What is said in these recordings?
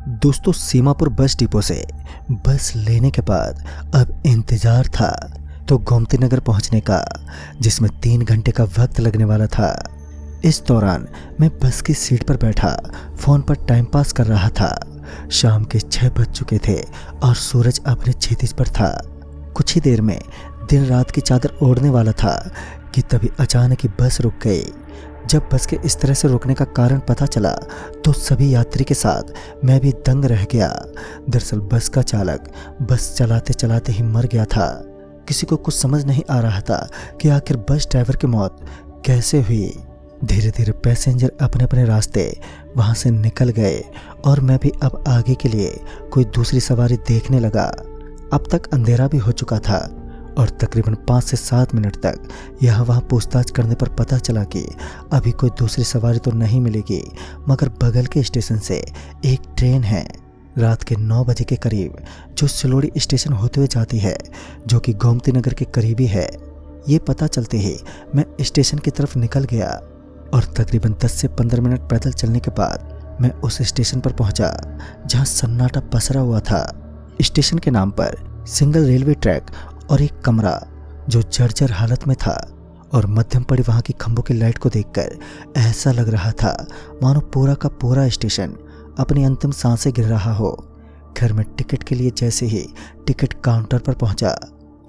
दोस्तों, सीमापुर bus depot से बस लेने के बाद अब इंतजार था तो गोमती नगर पहुंचने का, जिसमें 3 घंटे का वक्त लगने वाला था। इस दौरान मैं बस की सीट पर बैठा फोन पर टाइम पास कर रहा था। शाम के 6 बज चुके थे और सूरज अपने क्षितिज पर था। कुछ ही देर में दिन रात की चादर ओढ़ने वाला था कि तभी अचानक ही बस रुक गई। जब बस के इस तरह से रुकने का कारण पता चला तो सभी यात्री के साथ मैं भी दंग रह गया। दरअसल बस का चालक बस चलाते चलाते ही मर गया था। किसी को कुछ समझ नहीं आ रहा था कि आखिर बस ड्राइवर की मौत कैसे हुई। धीरे धीरे पैसेंजर अपने अपने रास्ते वहां से निकल गए और मैं भी अब आगे के लिए कोई दूसरी सवारी देखने लगा। अब तक अंधेरा भी हो चुका था और तकरीबन 5 से 7 मिनट तक यहाँ वहाँ पूछताछ करने पर पता चला कि अभी कोई दूसरी सवारी तो नहीं मिलेगी, मगर बगल के स्टेशन से एक ट्रेन है रात के 9 बजे के करीब जो सिलोड़ी स्टेशन होते हुए जाती है, जो कि गोमती नगर के करीबी है। ये पता चलते ही मैं स्टेशन की तरफ निकल गया और तकरीबन 10 से 15 मिनट पैदल चलने के बाद मैं उस स्टेशन पर पहुंचा जहां सन्नाटा पसरा हुआ था। स्टेशन के नाम पर सिंगल रेलवे ट्रैक और एक कमरा जो जर्जर हालत में था, और मध्यम पड़ी वहां की खंभों की लाइट को देखकर ऐसा लग रहा था मानो पूरा का पूरा स्टेशन अपनी अंतिम सांसें गिर रहा हो। घर में टिकट के लिए जैसे ही टिकट काउंटर पर पहुंचा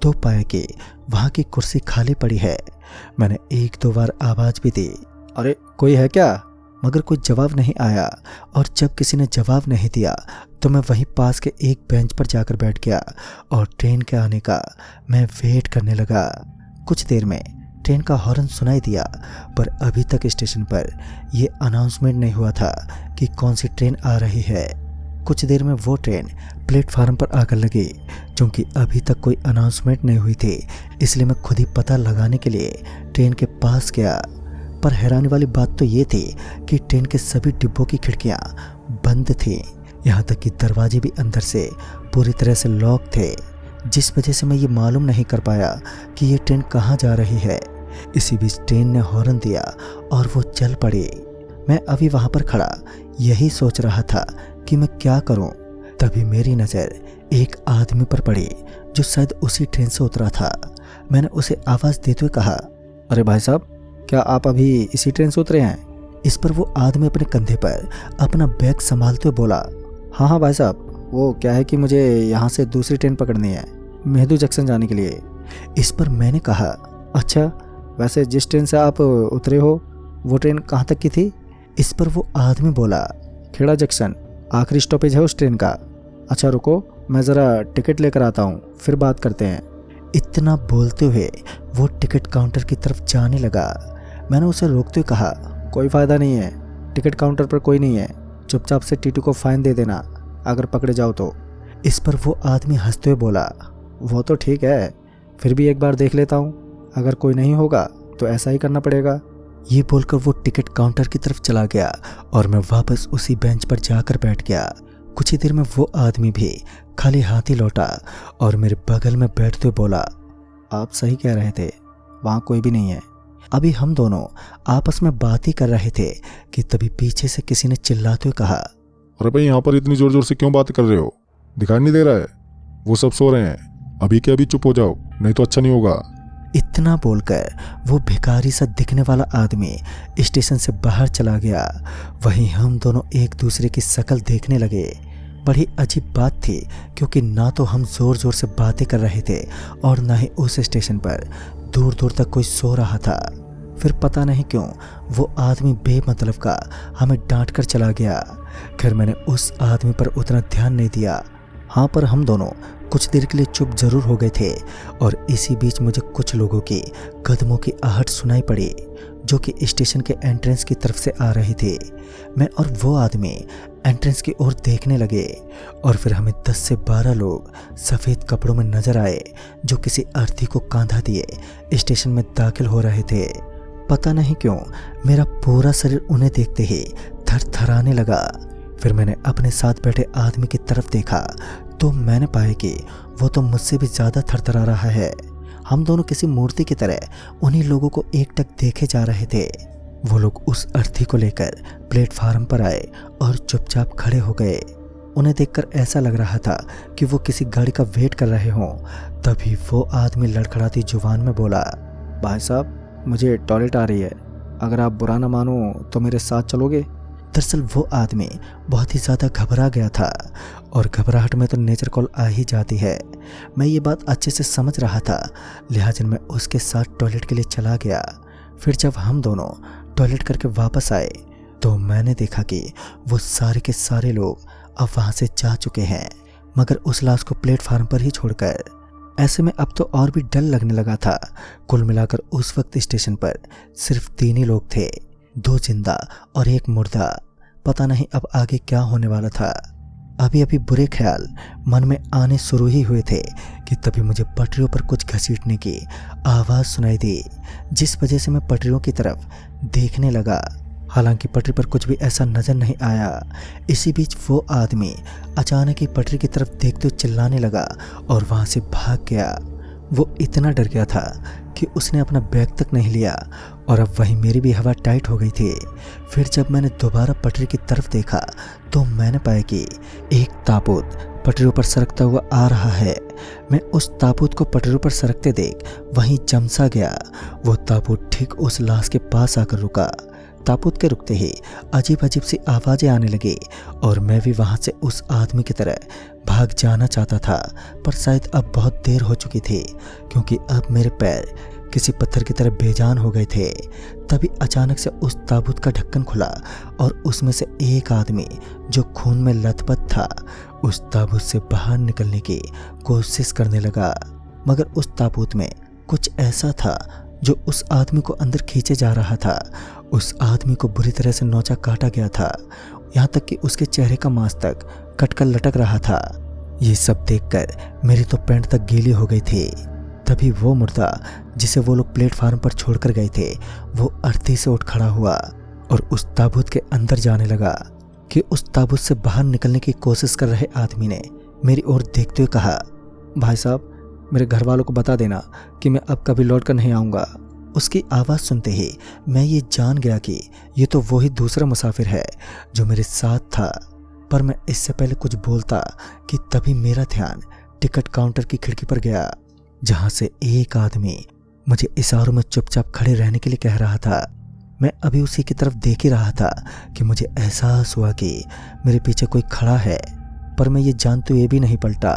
तो पाया कि वहां की कुर्सी खाली पड़ी है। मैंने 1-2 बार आवाज भी दी, अरे कोई है क्या? मगर कोई जवाब नहीं आया, और जब किसी ने जवाब नहीं दिया तो मैं वहीं पास के एक बेंच पर जाकर बैठ गया और ट्रेन के आने का मैं वेट करने लगा। कुछ देर में ट्रेन का हॉर्न सुनाई दिया, पर अभी तक स्टेशन पर यह अनाउंसमेंट नहीं हुआ था कि कौन सी ट्रेन आ रही है। कुछ देर में वो ट्रेन प्लेटफार्म पर आकर लगी। क्योंकि अभी तक कोई अनाउंसमेंट नहीं हुई थी, इसलिए मैं खुद ही पता लगाने के लिए ट्रेन के पास गया। पर हैरानी वाली बात तो ये थी कि ट्रेन के सभी डिब्बों की खिड़कियां बंद थीं, यहाँ तक कि दरवाजे भी अंदर से पूरी तरह से लॉक थे, जिस वजह से मैं ये मालूम नहीं कर पाया कि ये ट्रेन कहाँ जा रही है। इसी बीच ट्रेन ने हॉर्न दिया और वो चल पड़ी। मैं अभी वहाँ पर खड़ा यही सोच रहा था कि मैं क्या करूँ, तभी मेरी नज़र एक आदमी पर पड़ी जो शायद उसी ट्रेन से उतरा था। मैंने उसे आवाज़ देते हुए कहा, अरे भाई साहब, क्या आप अभी इसी ट्रेन से उतरे हैं? इस पर वो आदमी अपने कंधे पर अपना बैग संभालते हुए बोला, हाँ हाँ भाई साहब, वो क्या है कि मुझे यहाँ से दूसरी ट्रेन पकड़नी है मेहदू जंक्शन जाने के लिए। इस पर मैंने कहा, अच्छा, वैसे जिस ट्रेन से आप उतरे हो वो ट्रेन कहाँ तक की थी? इस पर वो आदमी बोला, खेड़ा जंक्शन आखिरी स्टॉपेज है उस ट्रेन का। अच्छा रुको, मैं ज़रा टिकट लेकर आता हूँ, फिर बात करते हैं। इतना बोलते हुए वो टिकट काउंटर की तरफ जाने लगा। मैंने उसे रोकते हुए कहा, कोई फ़ायदा नहीं है, टिकट काउंटर पर कोई नहीं है, चुपचाप से टीटी को फ़ाइन दे देना अगर पकड़े जाओ तो। इस पर वो आदमी हंसते हुए बोला, वो तो ठीक है, फिर भी एक बार देख लेता हूँ, अगर कोई नहीं होगा तो ऐसा ही करना पड़ेगा। ये बोलकर वो टिकट काउंटर की तरफ चला गया और मैं वापस उसी बेंच पर जाकर बैठ गया। कुछ ही देर में वो आदमी भी खाली हाथ ही लौटा और मेरे बगल में बैठते हुए बोला, आप सही कह रहे थे, वहाँ कोई भी नहीं है। अभी हम दोनों आपस में बात ही कर रहे थे कि तभी पीछे से किसी ने चिल्लाते हुए कहा, अरे भाई, यहाँ पर इतनी जोर जोर से क्यों बात कर रहे हो? दिखाई नहीं दे रहा है? वो सब सो रहे हैं, अभी के अभी चुप हो जाओ, नहीं तो अच्छा नहीं होगा। इतना बोलकर वो भिखारी सा दिखने वाला आदमी स्टेशन से बाहर चला गया। वहीं हम दोनों एक दूसरे की शक्ल देखने लगे। बड़ी अजीब बात थी, क्योंकि ना तो हम जोर जोर से बातें कर रहे थे और ना ही उस स्टेशन पर दूर दूर तक कोई सो रहा था। फिर पता नहीं क्यों वो आदमी बेमतलब का हमें डांट कर चला गया। खैर मैंने उस आदमी पर उतना ध्यान नहीं दिया। हाँ, पर हम दोनों कुछ देर के लिए चुप जरूर हो गए थे और इसी बीच मुझे कुछ लोगों की कदमों की आहट सुनाई पड़ी जो कि स्टेशन के एंट्रेंस की तरफ से आ रही थी। मैं और वो आदमी एंट्रेंस की ओर देखने लगे और फिर हमें 10 से 12 लोग सफ़ेद कपड़ों में नजर आए जो किसी अर्थी को कांधा दिए स्टेशन में दाखिल हो रहे थे। पता नहीं क्यों मेरा पूरा शरीर उन्हें देखते ही थरथराने लगा। फिर मैंने अपने साथ बैठे आदमी की तरफ देखा तो मैंने पाया कि वो तो मुझसे भी ज़्यादा थरथरा रहा है। हम दोनों किसी मूर्ति की तरह उन्हीं लोगों को एकटक देखे जा रहे थे। वो लोग उस अर्थी को लेकर प्लेटफार्म पर आए और चुपचाप खड़े हो गए। उन्हें देखकर ऐसा लग रहा था कि वो किसी गाड़ी का वेट कर रहे हों। तभी वो आदमी लड़खड़ाती जुबान में बोला, भाई साहब मुझे टॉयलेट आ रही है, अगर आप बुरा ना मानो तो मेरे साथ चलोगे। दरअसल वो आदमी बहुत ही ज़्यादा घबरा गया था और घबराहट में तो नेचर कॉल आ ही जाती है। मैं ये बात अच्छे से समझ रहा था, लिहाजा मैं उसके साथ टॉयलेट के लिए चला गया। फिर जब हम दोनों टॉयलेट करके वापस आए तो मैंने देखा कि वो सारे के सारे लोग अब वहाँ से जा चुके हैं, मगर उस लाश को प्लेटफार्म पर ही छोड़कर। ऐसे में अब तो और भी डर लगने लगा था। कुल मिलाकर उस वक्त स्टेशन पर सिर्फ 3 ही लोग थे, 2 जिंदा और 1 मुर्दा। पता नहीं अब आगे क्या होने वाला था। अभी अभी बुरे ख्याल मन में आने शुरू ही हुए थे कि तभी मुझे पटरियों पर कुछ घसीटने की आवाज़ सुनाई दी, जिस वजह से मैं पटरियों की तरफ देखने लगा। हालांकि पटरी पर कुछ भी ऐसा नजर नहीं आया। इसी बीच वो आदमी अचानक ही पटरी की तरफ देखते हुए चिल्लाने लगा और वहाँ से भाग गया। वो इतना डर गया था कि उसने अपना बैग तक नहीं लिया और अब वहीं मेरी भी हवा टाइट हो गई थी। फिर जब मैंने दोबारा पटरी की तरफ देखा तो मैंने पाया कि एक ताबूत पटरियों पर सरकता हुआ आ रहा है। मैं उस ताबूत को पटरियों पर सरकते देख वहीं जमसा गया। वो ताबूत ठीक उस लाश के पास आकर रुका। ताबूत के रुकते ही अजीब अजीब सी आवाज़ें आने लगी और मैं भी वहाँ से उस आदमी की तरह भाग जाना चाहता था, पर शायद अब बहुत देर हो चुकी थी, क्योंकि अब मेरे पैर किसी पत्थर की तरह बेजान हो गए थे। तभी अचानक से उस ताबूत का ढक्कन खुला और उसमें से एक आदमी जो खून में लथपथ था उस ताबूत से बाहर निकलने की कोशिश करने लगा, मगर उस ताबूत में कुछ ऐसा था जो उस आदमी को अंदर खींचे जा रहा था। उस आदमी को बुरी तरह से नोचा काटा गया था, यहाँ तक कि उसके चेहरे का मांस तक कटकर लटक रहा था। ये सब देखकर मेरी तो पैंट तक गीली हो गई थी। तभी वो मुर्दा जिसे वो लोग प्लेटफार्म पर छोड़कर गए थे वो अर्थी से उठ खड़ा हुआ और उस ताबूत के अंदर जाने लगा कि उस ताबूत से बाहर निकलने की कोशिश कर रहे आदमी ने मेरी ओर देखते हुए कहा, भाई साहब मेरे घर वालों को बता देना कि मैं अब कभी लौट कर नहीं आऊँगा। उसकी आवाज़ सुनते ही मैं ये जान गया कि ये तो वही दूसरा मुसाफिर है जो मेरे साथ था, पर मैं इससे पहले कुछ बोलता कि तभी मेरा ध्यान टिकट काउंटर की खिड़की पर गया, जहाँ से एक आदमी मुझे इशारों में चुपचाप खड़े रहने के लिए कह रहा था। मैं अभी उसी की तरफ देख ही रहा था कि मुझे एहसास हुआ कि मेरे पीछे कोई खड़ा है, पर मैं ये जानते हुए भी नहीं पलटा,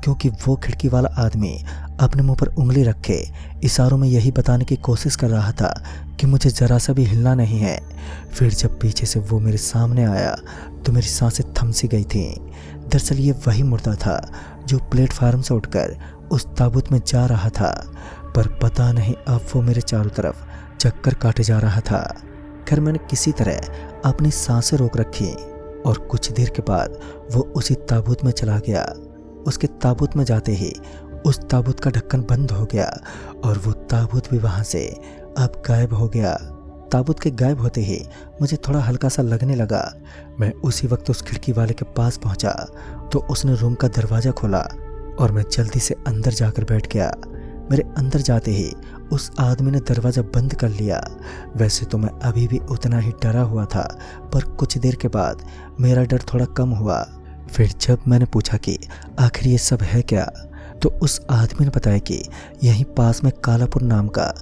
क्योंकि वो खिड़की वाला आदमी अपने मुंह पर उंगली रखे इशारों में यही बताने की कोशिश कर रहा था कि मुझे ज़रा सा भी हिलना नहीं है। फिर जब पीछे से वो मेरे सामने आया तो मेरी सांसें थम सी गई थीं। दरअसल ये वही मुर्दा था जो प्लेटफार्म से उठकर उस ताबूत में जा रहा था, पर पता नहीं अब वो मेरे चारों तरफ चक्कर काटे जा रहा था। खैर मैंने किसी तरह अपनी सांसें रोक रखी और कुछ देर के बाद वो उसी ताबूत में चला गया। उसके ताबूत में जाते ही उस ताबूत का ढक्कन बंद हो गया और वो ताबूत भी वहाँ से अब गायब हो गया। ताबूत के गायब होते ही मुझे थोड़ा हल्का सा लगने लगा। मैं उसी वक्त उस खिड़की वाले के पास पहुँचा तो उसने रूम का दरवाज़ा खोला और मैं जल्दी से अंदर जाकर बैठ गया। मेरे अंदर जाते ही उस आदमी ने दरवाज़ा बंद कर लिया। वैसे तो मैं अभी भी उतना ही डरा हुआ था, पर कुछ देर के बाद मेरा डर थोड़ा कम हुआ। फिर जब मैंने पूछा कि आखिर ये सब है क्या, तो उस आदमी ने बताया कि यहीं पास में कालापुर नाम का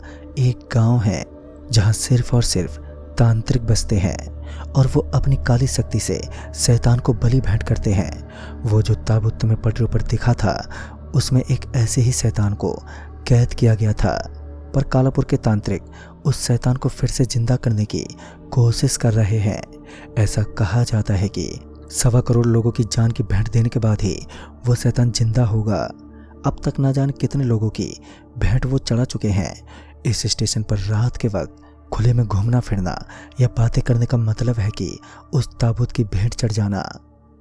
एक गांव है जहां सिर्फ और सिर्फ तांत्रिक बसते हैं और वो अपनी काली शक्ति से शैतान को बलि भेंट करते हैं। वो जो ताबूत तुम्हें पटरियों पर दिखा था उसमें एक ऐसे ही शैतान को कैद किया गया था, पर कालापुर के तांत्रिक उस शैतान को फिर से जिंदा करने की कोशिश कर रहे हैं। ऐसा कहा जाता है कि 1.25 करोड़ लोगों की जान की भेंट देने के बाद ही वो शैतान जिंदा होगा। अब तक ना जाने कितने लोगों की भेंट वो चढ़ा चुके हैं। इस स्टेशन पर रात के वक्त खुले में घूमना फिरना या बातें करने का मतलब है कि उस ताबूत की भेंट चढ़ जाना।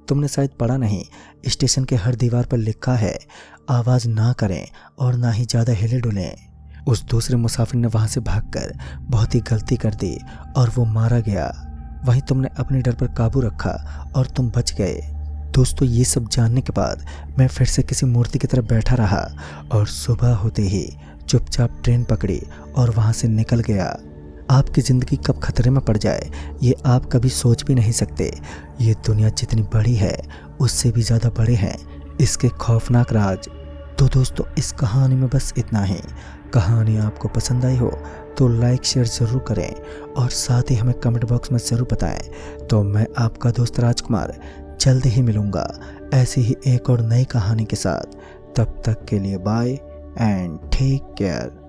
तुमने शायद पढ़ा नहीं, स्टेशन के हर दीवार पर लिखा है आवाज़ ना करें और ना ही ज़्यादा हिले डुलें। उस दूसरे मुसाफिर ने वहाँ से भागकर बहुत ही गलती कर दी और वो मारा गया। वहीं तुमने अपने डर पर काबू रखा और तुम बच गए। दोस्तों ये सब जानने के बाद मैं फिर से किसी मूर्ति की तरह बैठा रहा और सुबह होते ही चुपचाप ट्रेन पकड़ी और वहाँ से निकल गया। आपकी ज़िंदगी कब खतरे में पड़ जाए ये आप कभी सोच भी नहीं सकते। ये दुनिया जितनी बड़ी है उससे भी ज़्यादा बड़े हैं इसके खौफनाक राज। तो दोस्तों इस कहानी में बस इतना ही। कहानी आपको पसंद आई हो तो लाइक शेयर ज़रूर करें और साथ ही हमें कमेंट बॉक्स में ज़रूर बताएं। तो मैं आपका दोस्त राजकुमार जल्द ही मिलूँगा ऐसी ही एक और नई कहानी के साथ। तब तक के लिए बाय एंड टेक केयर।